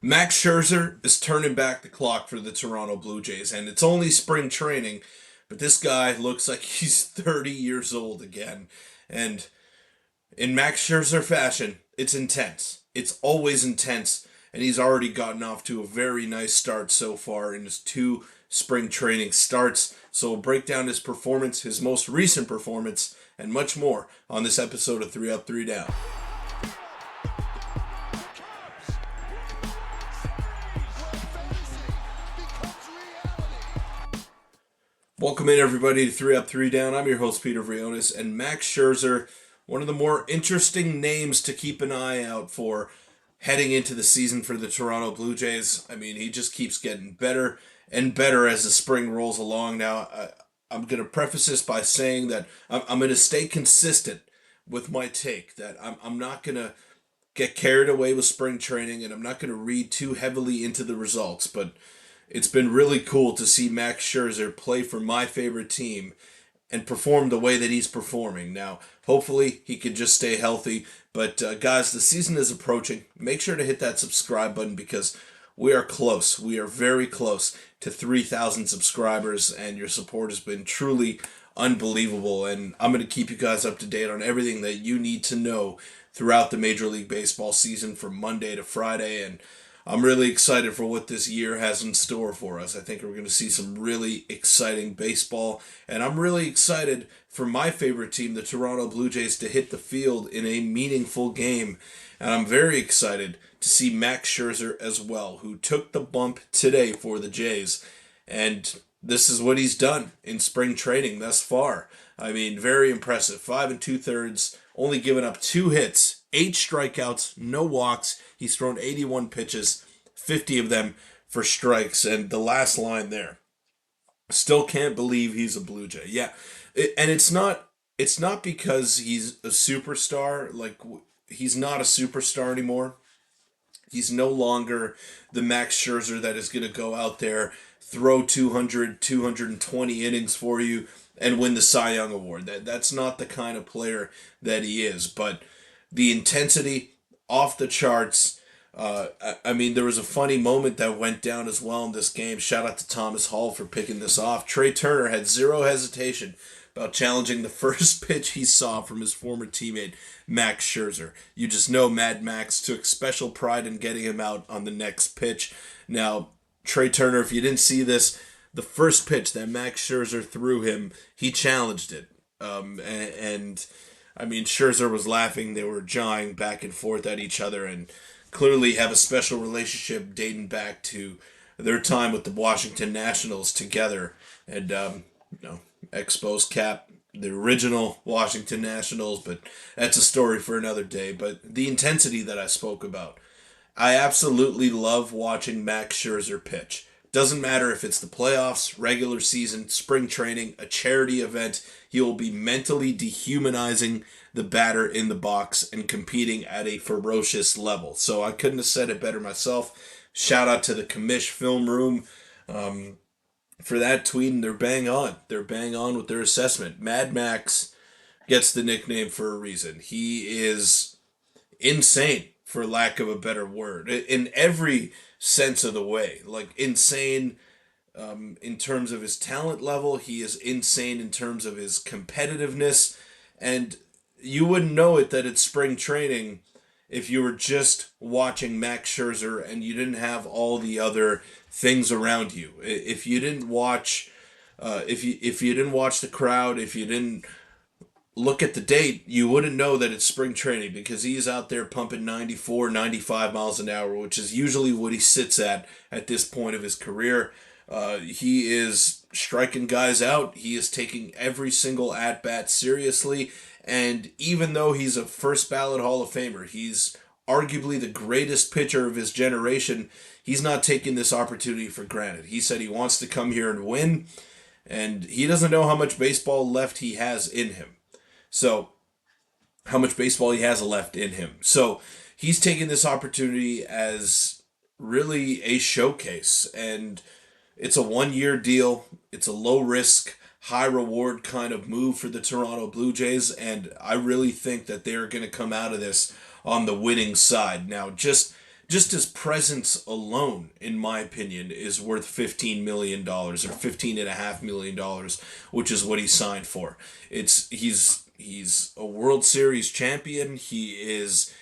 Max Scherzer is turning back the clock for the Toronto Blue Jays, and it's only spring training, but this guy looks like he's 30 years old again. And in Max Scherzer fashion, it's intense. It's always intense, and he's already gotten off to a very nice start so far in his two spring training starts. So we'll break down his performance, his most recent performance, and much more on this episode of 3 Up, 3 Down. Welcome in, everybody, to 3 Up, 3 Down. I'm your host, Peter Vrionis, and Max Scherzer, one of the more interesting names to keep an eye out for heading into the season for the Toronto Blue Jays. I mean, he just keeps getting better and better as the spring rolls along. Now, I'm going to preface this by saying that I'm going to stay consistent with my take, that I'm not going to get carried away with spring training, and I'm not going to read too heavily into the results, but it's been really cool to see Max Scherzer play for my favorite team and perform the way that he's performing. Now, hopefully, he can just stay healthy. But, guys, the season is approaching. Make sure to hit that subscribe button because we are close. We are very close to 3,000 subscribers, and your support has been truly unbelievable. And I'm going to keep you guys up to date on everything that you need to know throughout the Major League Baseball season from Monday to Friday. And I'm really excited for what this year has in store for us. I think we're going to see some really exciting baseball, and I'm really excited for my favorite team, the Toronto Blue Jays, to hit the field in a meaningful game. And I'm very excited to see Max Scherzer as well, who took the bump today for the Jays. And this is what he's done in spring training thus far. I mean, very impressive. 5 2/3, only given up 2 hits, 8 strikeouts, no walks. He's thrown 81 pitches, 50 of them for strikes. And the last line there, still can't believe he's a Blue Jay. Yeah, and it's not because he's a superstar. Like, he's not a superstar anymore. He's no longer the Max Scherzer that is going to go out there, throw 200, 220 innings for you, and win the Cy Young Award. That's not the kind of player that he is. But the intensity, off the charts. I mean, there was a funny moment that went down as well in this game. Shout out to Thomas Hall for picking this off. Trey Turner had zero hesitation about challenging the first pitch he saw from his former teammate, Max Scherzer. You just know Mad Max took special pride in getting him out on the next pitch. Now, Trey Turner, if you didn't see this, the first pitch that Max Scherzer threw him, he challenged it. And I mean, Scherzer was laughing. They were jawing back and forth at each other and clearly have a special relationship dating back to their time with the Washington Nationals together. And, Expos Cap, the original Washington Nationals, but that's a story for another day. But the intensity that I spoke about, I absolutely love watching Max Scherzer pitch. Doesn't matter if it's the playoffs, regular season, spring training, a charity event, he will be mentally dehumanizing the batter in the box and competing at a ferocious level. So I couldn't have said it better myself. Shout out to the Commish Film Room for that tweet, and they're bang on. They're bang on with their assessment. Mad Max gets the nickname for a reason. He is insane, for lack of a better word, in every sense of the way. Like, insane in terms of his talent level. He is insane in terms of his competitiveness. And you wouldn't know it that it's spring training if you were just watching Max Scherzer and you didn't have all the other things around you. If you didn't watch, if you didn't watch the crowd, if you didn't look at the date, you wouldn't know that it's spring training because he's out there pumping 94, 95 miles an hour, which is usually what he sits at this point of his career. He is striking guys out. He is taking every single at-bat seriously. And even though he's a first ballot Hall of Famer, he's arguably the greatest pitcher of his generation, he's not taking this opportunity for granted. He said he wants to come here and win, and he doesn't know how much baseball left he has in him. So, how much baseball he has left in him. So, he's taking this opportunity as really a showcase. And it's a 1-year deal. It's a low risk, high reward kind of move for the Toronto Blue Jays. And I really think that they're going to come out of this on the winning side. Now, just just his presence alone, in my opinion, is worth $15 million or $15.5 million, which is what he signed for. He's a World Series champion. He is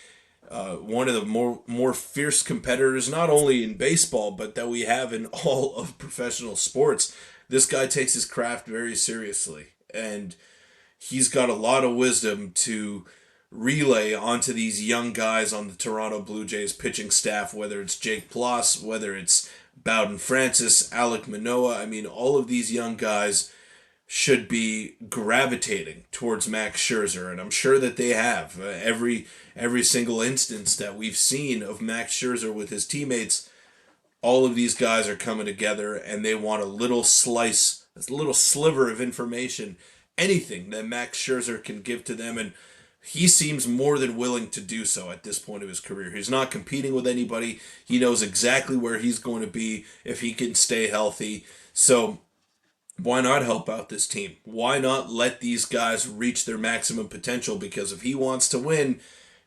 one of the more fierce competitors, not only in baseball but that we have in all of professional sports. This guy takes his craft very seriously, and he's got a lot of wisdom to relay onto these young guys on the Toronto Blue Jays pitching staff, whether it's Jake Ploss, whether it's Bowden Francis, Alek Manoah. I mean, all of these young guys should be gravitating towards Max Scherzer, and I'm sure that they have. Every single instance that we've seen of Max Scherzer with his teammates, all of these guys are coming together and they want a little slice, a little sliver of information, anything that Max Scherzer can give to them, and he seems more than willing to do so at this point of his career. He's not competing with anybody. He knows exactly where he's going to be if he can stay healthy. So why not help out this team? Why not let these guys reach their maximum potential? Because if he wants to win,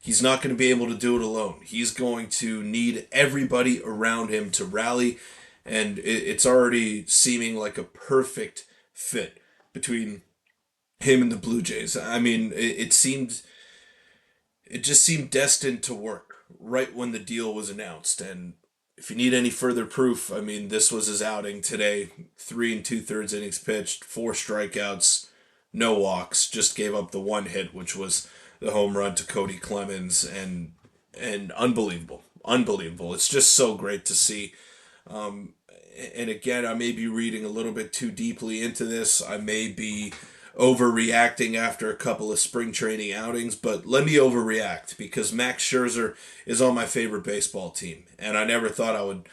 he's not going to be able to do it alone. He's going to need everybody around him to rally, and it's already seeming like a perfect fit between him and the Blue Jays. I mean, it just seemed destined to work right when the deal was announced. And if you need any further proof, I mean, this was his outing today. 3 2/3 innings pitched, 4 strikeouts, no walks, just gave up the one hit, which was the home run to Cody Clemens, and unbelievable. Unbelievable. It's just so great to see. Um, and again, I may be reading a little bit too deeply into this. I may be overreacting after a couple of spring training outings, but let me overreact because Max Scherzer is on my favorite baseball team, and I never thought I would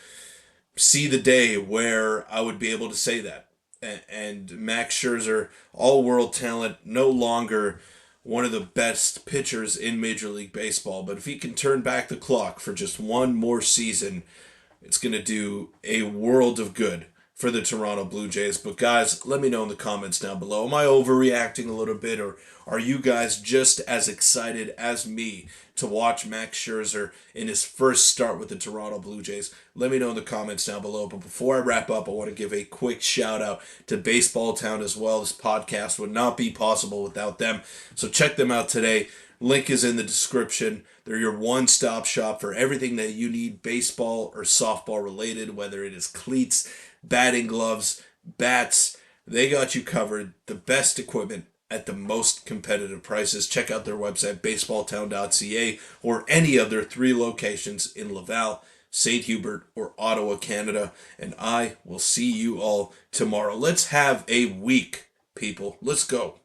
see the day where I would be able to say that. And Max Scherzer, all world talent, no longer one of the best pitchers in Major League Baseball, but if he can turn back the clock for just one more season, it's going to do a world of good for the Toronto Blue Jays. But guys, let me know in the comments down below. Am I overreacting a little bit, or are you guys just as excited as me to watch Max Scherzer in his first start with the Toronto Blue Jays? Let me know in the comments down below. But before I wrap up, I want to give a quick shout out to Baseball Town as well. This podcast would not be possible without them. So check them out today. Link is in the description. They're your one-stop shop for everything that you need baseball or softball related, whether it is cleats, batting gloves, bats. They got you covered. The best equipment at the most competitive prices. Check out their website, baseballtown.ca, or any of their 3 locations in Laval, St. Hubert, or Ottawa, Canada. And I will see you all tomorrow. Let's have a week, people. Let's go.